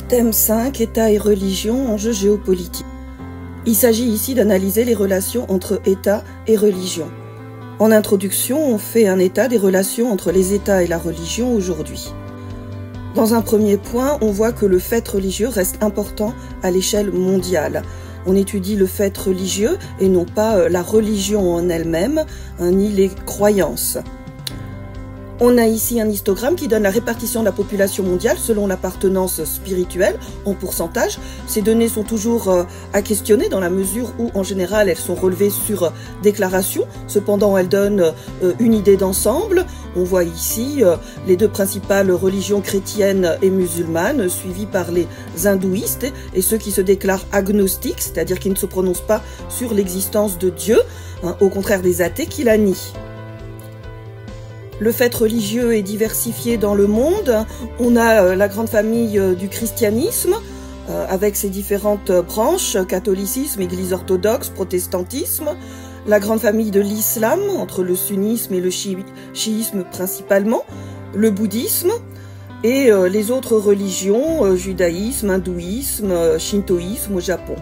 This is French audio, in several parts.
Thème 5, État et religion, enjeux géopolitiques. Il s'agit ici d'analyser les relations entre État et religion. En introduction, on fait un état des relations entre les États et la religion aujourd'hui. Dans un premier point, on voit que le fait religieux reste important à l'échelle mondiale. On étudie le fait religieux et non pas la religion en elle-même, ni les croyances. On a ici un histogramme qui donne la répartition de la population mondiale selon l'appartenance spirituelle en pourcentage. Ces données sont toujours à questionner dans la mesure où, en général, elles sont relevées sur déclaration. Cependant, elles donnent une idée d'ensemble. On voit ici les deux principales religions chrétiennes et musulmanes, suivies par les hindouistes et ceux qui se déclarent agnostiques, c'est-à-dire qui ne se prononcent pas sur l'existence de Dieu, au contraire des athées qui la nient. Le fait religieux est diversifié dans le monde. On a la grande famille du christianisme, avec ses différentes branches, catholicisme, église orthodoxe, protestantisme. La grande famille de l'islam, entre le sunnisme et le chiisme principalement. Le bouddhisme et les autres religions, judaïsme, hindouisme, shintoïsme au Japon.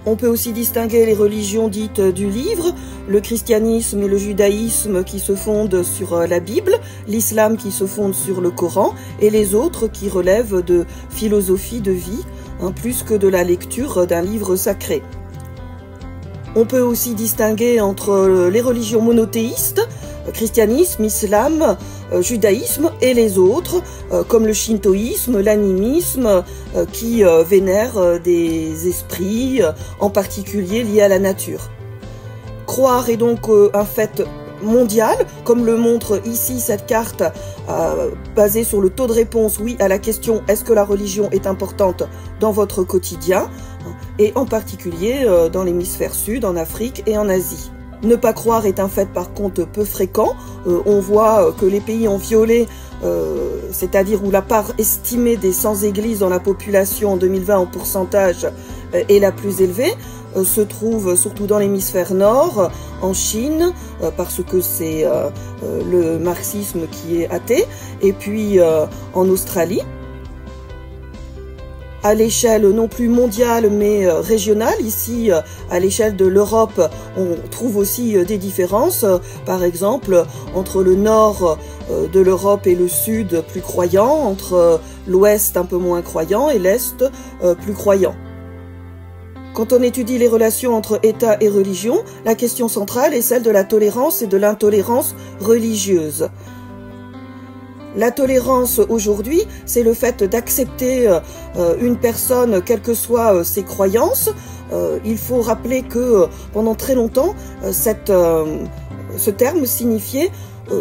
On peut aussi distinguer les religions dites du livre, le christianisme et le judaïsme qui se fondent sur la Bible, l'islam qui se fonde sur le Coran et les autres qui relèvent de philosophie de vie, plus que de la lecture d'un livre sacré. On peut aussi distinguer entre les religions monothéistes, christianisme, islam, judaïsme et les autres, comme le shintoïsme, l'animisme, qui vénèrent des esprits, en particulier liés à la nature. Croire est donc un fait mondial, comme le montre ici cette carte basée sur le taux de réponse oui à la question « Est-ce que la religion est importante dans votre quotidien ?» et en particulier dans l'hémisphère sud, en Afrique et en Asie. Ne pas croire est un fait par contre peu fréquent. On voit que les pays en violet, c'est-à-dire où la part estimée des sans-églises dans la population en 2020 en pourcentage est la plus élevée, se trouve surtout dans l'hémisphère nord, en Chine, parce que c'est le marxisme qui est athée, et puis en Australie. À l'échelle non plus mondiale mais régionale, ici à l'échelle de l'Europe, on trouve aussi des différences, par exemple entre le nord de l'Europe et le sud plus croyant, entre l'ouest un peu moins croyant et l'est plus croyant. Quand on étudie les relations entre État et religion, la question centrale est celle de la tolérance et de l'intolérance religieuse. La tolérance aujourd'hui, c'est le fait d'accepter une personne, quelles que soient ses croyances. Il faut rappeler que pendant très longtemps, ce terme signifiait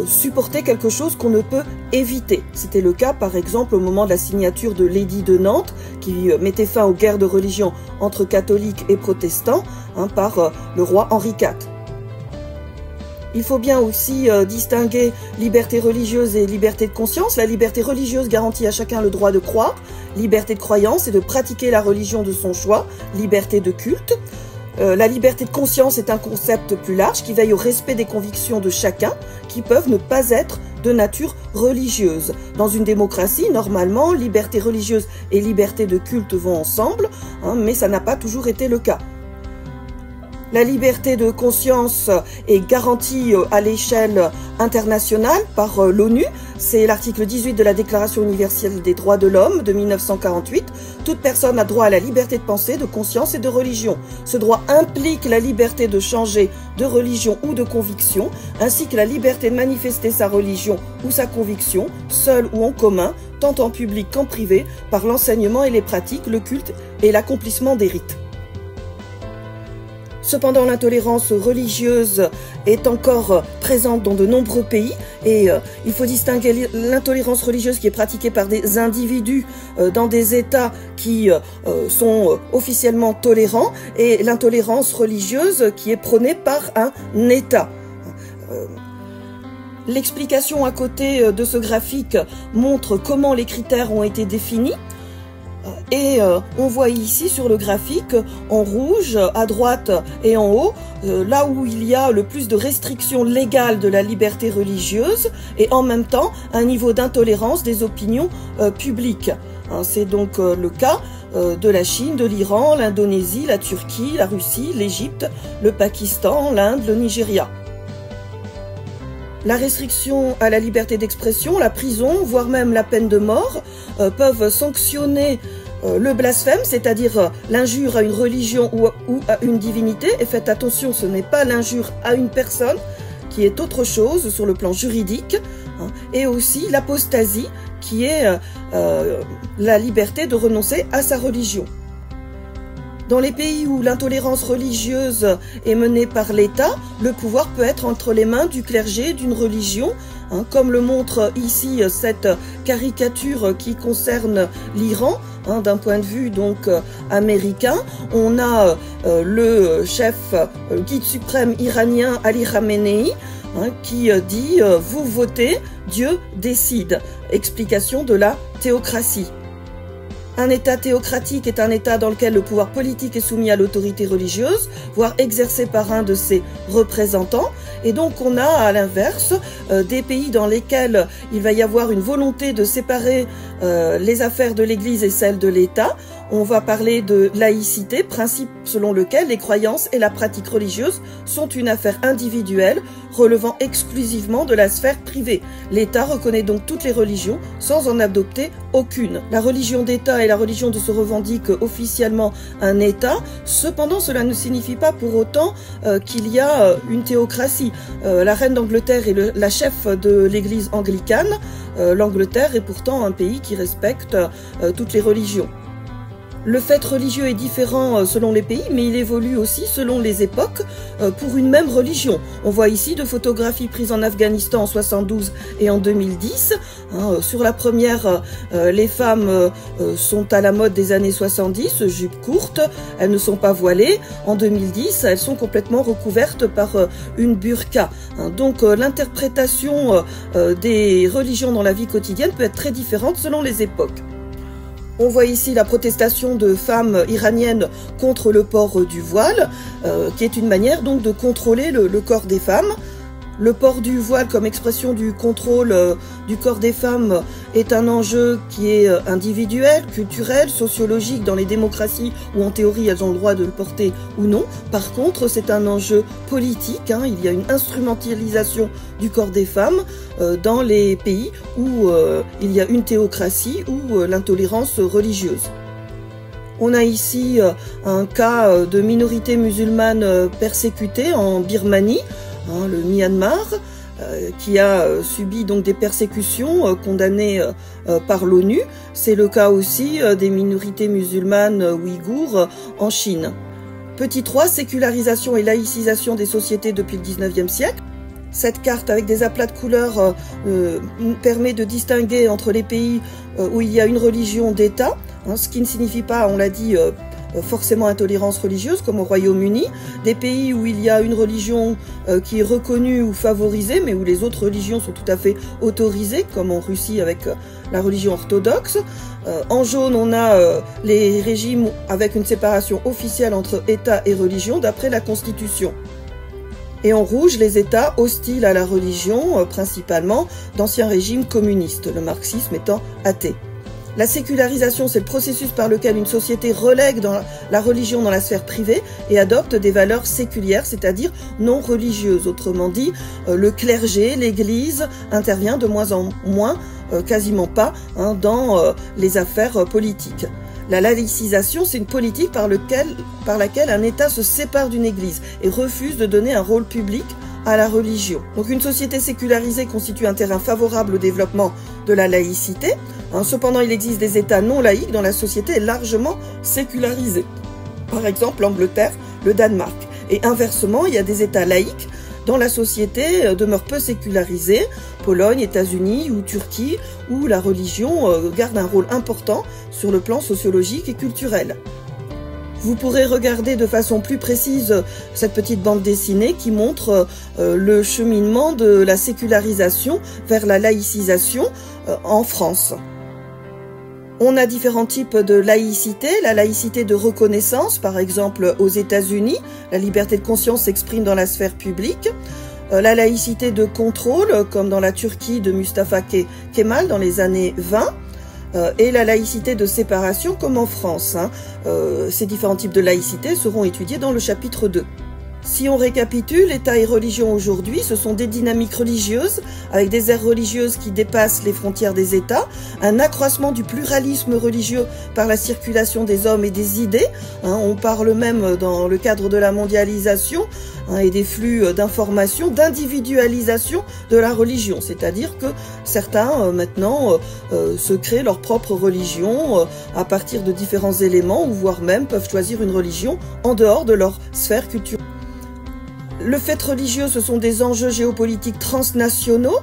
supporter quelque chose qu'on ne peut éviter. C'était le cas, par exemple, au moment de la signature de l'édit de Nantes, qui mettait fin aux guerres de religion entre catholiques et protestants par le roi Henri IV. Il faut bien aussi distinguer liberté religieuse et liberté de conscience. La liberté religieuse garantit à chacun le droit de croire, liberté de croyance et de pratiquer la religion de son choix, liberté de culte. La liberté de conscience est un concept plus large qui veille au respect des convictions de chacun qui peuvent ne pas être de nature religieuse. Dans une démocratie, normalement, liberté religieuse et liberté de culte vont ensemble, mais ça n'a pas toujours été le cas. La liberté de conscience est garantie à l'échelle internationale par l'ONU. C'est l'article 18 de la Déclaration universelle des droits de l'homme de 1948. Toute personne a droit à la liberté de pensée, de conscience et de religion. Ce droit implique la liberté de changer de religion ou de conviction, ainsi que la liberté de manifester sa religion ou sa conviction, seule ou en commun, tant en public qu'en privé, par l'enseignement et les pratiques, le culte et l'accomplissement des rites. Cependant, l'intolérance religieuse est encore présente dans de nombreux pays et il faut distinguer l'intolérance religieuse qui est pratiquée par des individus dans des États qui sont officiellement tolérants et l'intolérance religieuse qui est prônée par un État. L'explication à côté de ce graphique montre comment les critères ont été définis. Et on voit ici sur le graphique, en rouge, à droite et en haut, là où il y a le plus de restrictions légales de la liberté religieuse et en même temps un niveau d'intolérance des opinions publiques. Hein, c'est donc le cas de la Chine, de l'Iran, l'Indonésie, la Turquie, la Russie, l'Égypte, le Pakistan, l'Inde, le Nigeria. La restriction à la liberté d'expression, la prison, voire même la peine de mort peuvent sanctionner le blasphème, c'est-à-dire l'injure à une religion ou à une divinité. Et faites attention, ce n'est pas l'injure à une personne, qui est autre chose sur le plan juridique, hein, et aussi l'apostasie, qui est la liberté de renoncer à sa religion. Dans les pays où l'intolérance religieuse est menée par l'État, le pouvoir peut être entre les mains du clergé d'une religion, hein, comme le montre ici cette caricature qui concerne l'Iran, hein, d'un point de vue donc américain. On a le chef, guide suprême iranien Ali Khamenei, hein, qui dit « Vous votez, Dieu décide ». Explication de la théocratie. Un État théocratique est un État dans lequel le pouvoir politique est soumis à l'autorité religieuse, voire exercé par un de ses représentants. Et donc on a à l'inverse des pays dans lesquels il va y avoir une volonté de séparer les affaires de l'Église et celles de l'État. On va parler de laïcité, principe selon lequel les croyances et la pratique religieuse sont une affaire individuelle relevant exclusivement de la sphère privée. L'État reconnaît donc toutes les religions sans en adopter aucune. La religion d'État est la religion de se revendique officiellement un État. Cependant, cela ne signifie pas pour autant qu'il y a une théocratie. La reine d'Angleterre est la chef de l'église anglicane. L'Angleterre est pourtant un pays qui respecte toutes les religions. Le fait religieux est différent selon les pays, mais il évolue aussi selon les époques pour une même religion. On voit ici deux photographies prises en Afghanistan en 72 et en 2010. Sur la première, les femmes sont à la mode des années 70, jupes courtes, elles ne sont pas voilées. En 2010, elles sont complètement recouvertes par une burqa. Donc l'interprétation des religions dans la vie quotidienne peut être très différente selon les époques. On voit ici la protestation de femmes iraniennes contre le port du voile, qui est une manière donc de contrôler le corps des femmes. Le port du voile comme expression du contrôle du corps des femmes est un enjeu qui est individuel, culturel, sociologique dans les démocraties où en théorie elles ont le droit de le porter ou non. Par contre, c'est un enjeu politique, hein, il y a une instrumentalisation du corps des femmes dans les pays où il y a une théocratie ou l'intolérance religieuse. On a ici un cas de minorité musulmane persécutée en Birmanie, le Myanmar, qui a subi donc des persécutions condamnées par l'ONU. C'est le cas aussi des minorités musulmanes ouïghours en Chine. Petit 3, sécularisation et laïcisation des sociétés depuis le 19e siècle. Cette carte avec des aplats de couleurs permet de distinguer entre les pays où il y a une religion d'État, hein, ce qui ne signifie pas, on l'a dit, forcément intolérance religieuse comme au Royaume-Uni, des pays où il y a une religion qui est reconnue ou favorisée mais où les autres religions sont tout à fait autorisées comme en Russie avec la religion orthodoxe. En jaune on a les régimes avec une séparation officielle entre État et religion d'après la Constitution. Et en rouge, les États hostiles à la religion, principalement d'anciens régimes communistes, le marxisme étant athée. La sécularisation, c'est le processus par lequel une société relègue la religion dans la sphère privée et adopte des valeurs séculières, c'est-à-dire non religieuses. Autrement dit, le clergé, l'Église intervient de moins en moins, quasiment pas, hein, dans les affaires politiques. La laïcisation, c'est une politique par laquelle un État se sépare d'une Église et refuse de donner un rôle public à la religion. Donc une société sécularisée constitue un terrain favorable au développement de la laïcité. Cependant, il existe des États non laïques dont la société est largement sécularisée. Par exemple, l'Angleterre, le Danemark. Et inversement, il y a des États laïques dont la société demeure peu sécularisée, Pologne, États-Unis ou Turquie, où la religion garde un rôle important sur le plan sociologique et culturel. Vous pourrez regarder de façon plus précise cette petite bande dessinée qui montre le cheminement de la sécularisation vers la laïcisation en France. On a différents types de laïcité. La laïcité de reconnaissance, par exemple aux États-Unis, la liberté de conscience s'exprime dans la sphère publique. La laïcité de contrôle, comme dans la Turquie de Mustafa Kemal dans les années 20. Et la laïcité de séparation, comme en France. Ces différents types de laïcité seront étudiés dans le chapitre 2. Si on récapitule, État et religion aujourd'hui, ce sont des dynamiques religieuses, avec des aires religieuses qui dépassent les frontières des États, un accroissement du pluralisme religieux par la circulation des hommes et des idées. On parle même dans le cadre de la mondialisation et des flux d'informations, d'individualisation de la religion. C'est-à-dire que certains, maintenant, se créent leur propre religion à partir de différents éléments, ou voire même peuvent choisir une religion en dehors de leur sphère culturelle. Le fait religieux, ce sont des enjeux géopolitiques transnationaux,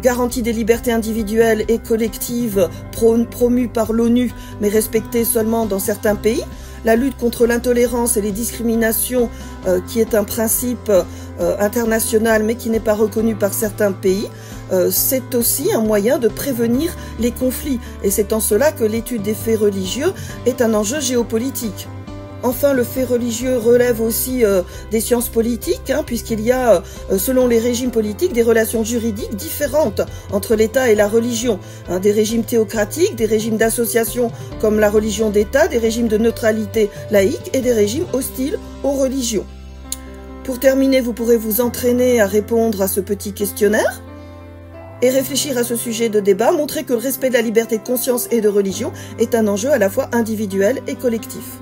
garantie des libertés individuelles et collectives promues par l'ONU, mais respectées seulement dans certains pays. La lutte contre l'intolérance et les discriminations, qui est un principe international, mais qui n'est pas reconnu par certains pays, c'est aussi un moyen de prévenir les conflits. Et c'est en cela que l'étude des faits religieux est un enjeu géopolitique. Enfin, le fait religieux relève aussi des sciences politiques, puisqu'il y a, selon les régimes politiques, des relations juridiques différentes entre l'État et la religion. Des régimes théocratiques, des régimes d'association comme la religion d'État, des régimes de neutralité laïque et des régimes hostiles aux religions. Pour terminer, vous pourrez vous entraîner à répondre à ce petit questionnaire et réfléchir à ce sujet de débat, montrer que le respect de la liberté de conscience et de religion est un enjeu à la fois individuel et collectif.